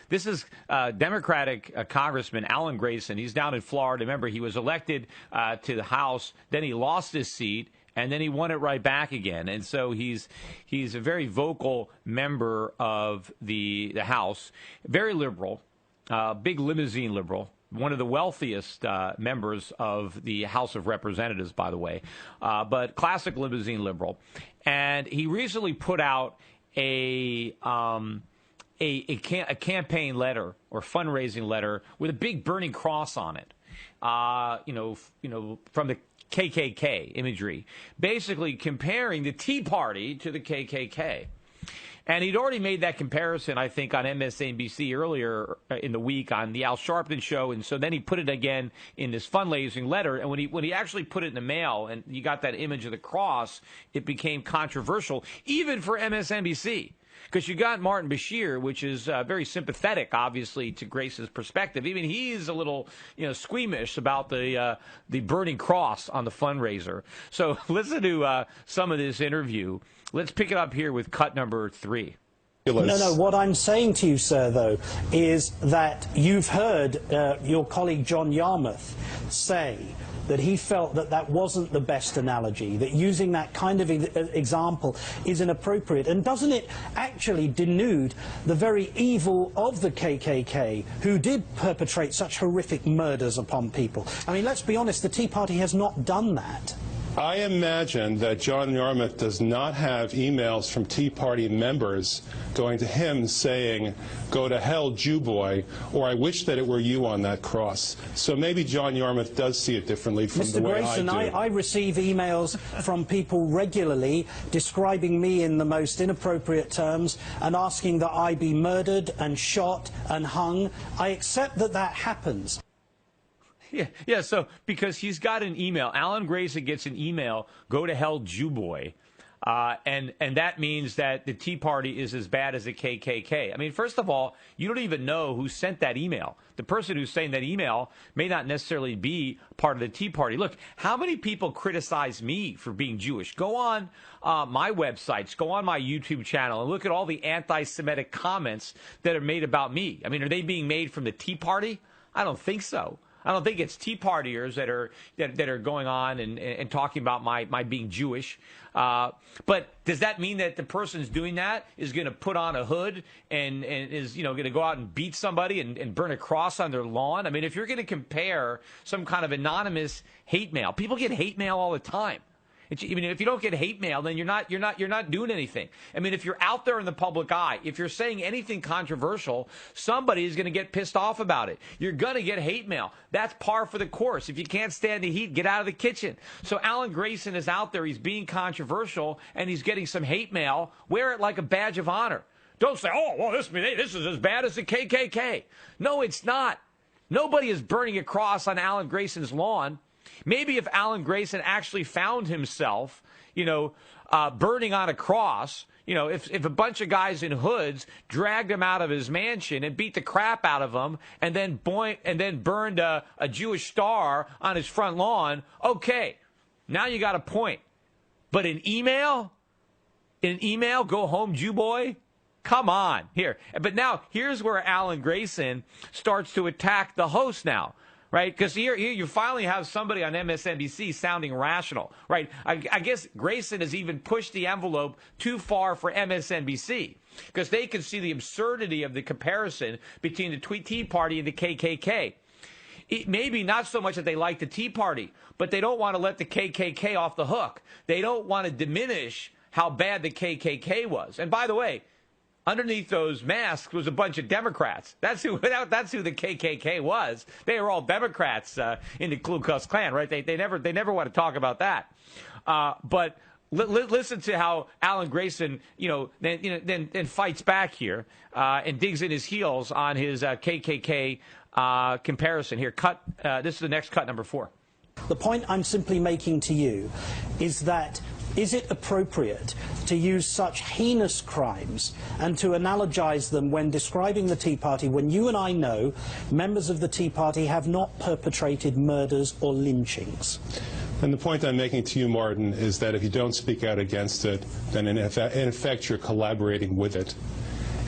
This is Democratic Congressman Alan Grayson. He's down in Florida. Remember, he was elected to the House. Then he lost his seat, and then he won it right back again. And so he's a very vocal member of the House, very liberal, big limousine liberal. One of the wealthiest members of the House of Representatives, by the way, but classic limousine liberal. And he recently put out a campaign letter or fundraising letter with a big burning cross on it, from the KKK imagery, basically comparing the Tea Party to the KKK. And he'd already made that comparison, I think, on MSNBC earlier in the week on the Al Sharpton show. And so then he put it again in this fundraising letter. And when he actually put it in the mail and you got that image of the cross, it became controversial, even for MSNBC. Because you got Martin Bashir, which is very sympathetic, obviously, to Grace's perspective. Even he's a little, squeamish about the burning cross on the fundraiser. So listen to some of this interview. Let's pick it up here with cut number 3. No, what I'm saying to you, sir, though, is that you've heard your colleague John Yarmouth say that he felt that that wasn't the best analogy, that using that kind of example is inappropriate. And doesn't it actually denude the very evil of the KKK, who did perpetrate such horrific murders upon people? I mean, let's be honest, the Tea Party has not done that. I imagine that John Yarmouth does not have emails from Tea Party members going to him saying, "Go to hell, Jew boy," or "I wish that it were you on that cross." So maybe John Yarmouth does see it differently from the way Grayson, I do. I receive emails from people regularly describing me in the most inappropriate terms and asking that I be murdered and shot and hung. I accept that that happens. Yeah. So because he's got an email, Alan Grayson gets an email, "Go to hell, Jew boy," and that means that the Tea Party is as bad as the KKK. I mean, first of all, you don't even know who sent that email. The person who's saying that email may not necessarily be part of the Tea Party. Look, how many people criticize me for being Jewish? Go on my websites, go on my YouTube channel, and look at all the anti-Semitic comments that are made about me. I mean, are they being made from the Tea Party? I don't think so. I don't think it's Tea Partiers that are going on and talking about my being Jewish. But does that mean that the person's doing that is going to put on a hood and is going to go out and beat somebody and burn a cross on their lawn? I mean, if you're going to compare some kind of anonymous hate mail, people get hate mail all the time. I mean, if you don't get hate mail, then you're not doing anything. I mean, if you're out there in the public eye, if you're saying anything controversial, somebody is going to get pissed off about it. You're going to get hate mail. That's par for the course. If you can't stand the heat, get out of the kitchen. So Alan Grayson is out there. He's being controversial, and he's getting some hate mail. Wear it like a badge of honor. Don't say, "Oh, well, this is as bad as the KKK." No, it's not. Nobody is burning a cross on Alan Grayson's lawn. Maybe if Alan Grayson actually found himself, burning on a cross, if a bunch of guys in hoods dragged him out of his mansion and beat the crap out of him and then burned a Jewish star on his front lawn, okay, now you got a point. But an email, go home, Jew boy? Come on, here. But now here's where Alan Grayson starts to attack the host now. Right, because here you finally have somebody on MSNBC sounding rational, right? I guess Grayson has even pushed the envelope too far for MSNBC because they can see the absurdity of the comparison between the Tea Party and the KKK. It may be not so much that they like the Tea Party, but they don't want to let the KKK off the hook. They don't want to diminish how bad the KKK was. And by the way, underneath those masks was a bunch of Democrats. That's who the KKK was. They were all Democrats in the Ku Klux Klan, right? They never want to talk about that. But listen to how Alan Grayson, then fights back here and digs in his heels on his KKK comparison. Here, this is the next cut, number 4. The point I'm simply making to you is that is it appropriate to use such heinous crimes and to analogize them when describing the Tea Party when you and I know members of the Tea Party have not perpetrated murders or lynchings? And the point I'm making to you, Martin, is that if you don't speak out against it, then in effect you're collaborating with it.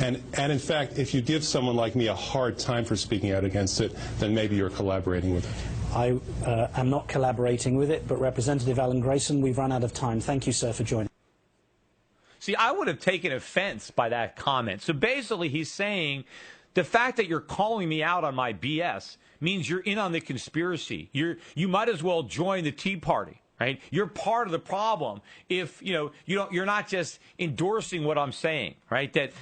And in fact, if you give someone like me a hard time for speaking out against it, then maybe you're collaborating with it. I am not collaborating with it, but Representative Alan Grayson, we've run out of time. Thank you, sir, for joining. See, I would have taken offense by that comment. So basically, he's saying the fact that you're calling me out on my BS means you're in on the conspiracy. You might as well join the Tea Party, right? You're part of the problem if you're not just endorsing what I'm saying, right? That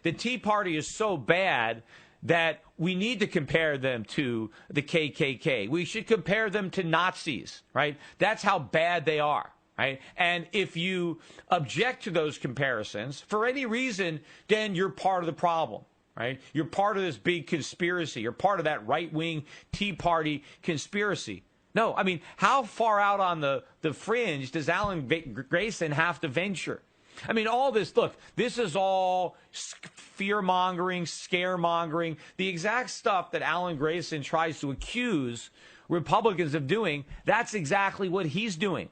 the Tea Party is so bad that we need to compare them to the KKK. We should compare them to Nazis, right? That's how bad they are, right? And if you object to those comparisons for any reason, then you're part of the problem, right? You're part of this big conspiracy. You're part of that right-wing Tea Party conspiracy. No, I mean, how far out on the fringe does Alan Grayson have to venture? I mean, all this, look, this is all fear-mongering, scare-mongering, the exact stuff that Alan Grayson tries to accuse Republicans of doing. That's exactly what he's doing.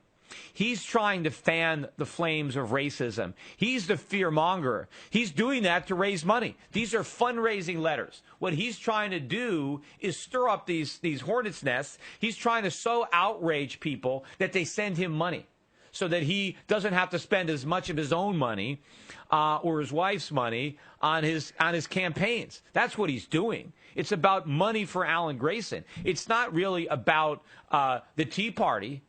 He's trying to fan the flames of racism. He's the fear-monger. He's doing that to raise money. These are fundraising letters. What he's trying to do is stir up these hornets' nests. He's trying to so outrage people that they send him money, so that he doesn't have to spend as much of his own money or his wife's money on his campaigns. That's what he's doing. It's about money for Alan Grayson. It's not really about the Tea Party.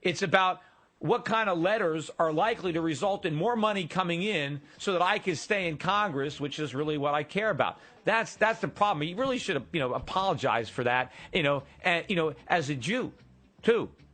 It's about what kind of letters are likely to result in more money coming in so that I can stay in Congress, which is really what I care about. That's the problem. He really should have, apologized for that, and, as a Jew, too.